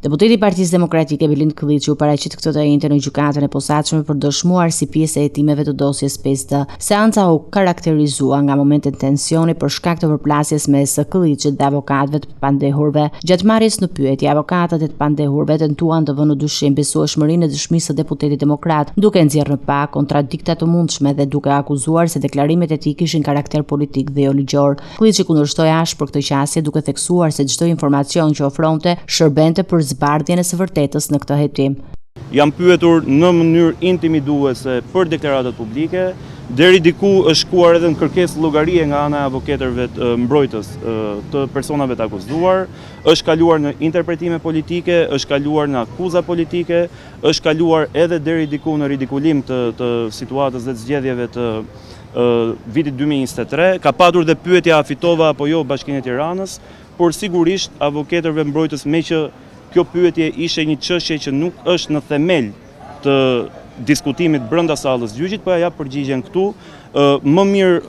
Deputeti i Partisë Demokratike Bilind Kylliçi u paraqit këtë të njëjtën në gjykatën e posaçme për dëshmuar si pjesë e hetimeve të dosjes 5D. Seanca u karakterizua nga momente tensioni për shkak të përplasjes mes Kylliçit dhe avokatëve të pandehurve. Gjatë marrjes në pyetje, avokatët e të pandehurve tentuan të vënë në dyshim besueshmërinë e dëshmisë së deputetit demokrat, duke nxjerrë në pa kontradikta të mundshme dhe duke akuzuar se deklarimet e tij kishin karakter politik dhe jo ligjor. Kylliçi kundërshtoi ashpër këtë qasje duke theksuar se çdo informacion që ofronte shërbente për zbardhjen e së vërtetës në këtë hetim. Jam pyetur në mënyrë intimiduese për deklaratat publike, deri diku është shkuar edhe në kërkesë llogarie nga ana e avokatërve të mbrojtës të personave të akuzuar, është kaluar në interpretime politike, është kaluar në akuza politike, është kaluar edhe deri diku në ridikulim të situatës dhe të zgjedhjeve të vitit 2023, ka patur dhe pyetja a fitova apo jo Bashkinë e Tiranës, por sigurisht avokatërve mbrojtës me që kjo pyetje ishte një çështje që nuk është në themel të diskutimit brenda sallës gjyqit, po ja jap përgjigjen këtu, më mirë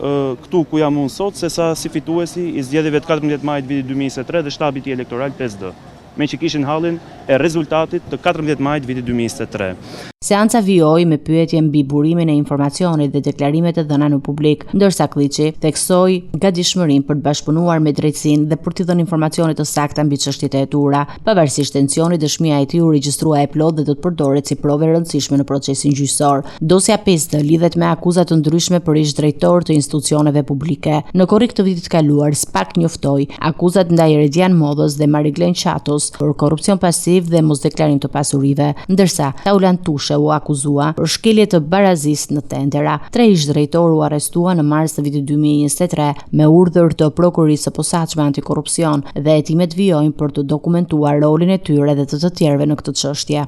këtu ku jam unë sot, sesa si fituesi i zgjedhjeve të 14 majit vitit 2023 dhe shtabi i elektoral 5D, me që kishin hallin e rezultatit të 14 majit vitit 2023. Seanca vijoi me pyetje mbi burimin e informacionit dhe deklarimet e dhëna në publik, ndërsa Kylliçi theksoi gatishmërinë për të bashkëpunuar me drejtsinë dhe për t'i dhënë informacione të sakta mbi çështjet e hetura. Pavarësisht tensionit, dëshmia e tij u regjistrua e plot dhe do të përdoret si provë e rëndësishme në procesin gjyqësor. Dosja 5D lidhet me akuza të ndryshme për ish drejtor të institucioneve publike. Në korrik të vitit kaluar, SPAK njoftoi akuzat ndaj Redian Modhës dhe Mariglen Qatos për korrupsion pasiv dhe mosdeklarim të pasurive, ndërsa Taulan Tushe u akuzua për shkelje të barazisë në tendera. 3 ish drejtorë u arrestua në mars të vitit 2023 me urdhër të prokurisë së posaçme antikorrupsion dhe hetimet vijojnë për të dokumentuar rolin e tyre dhe të tjerëve në këtë çështje.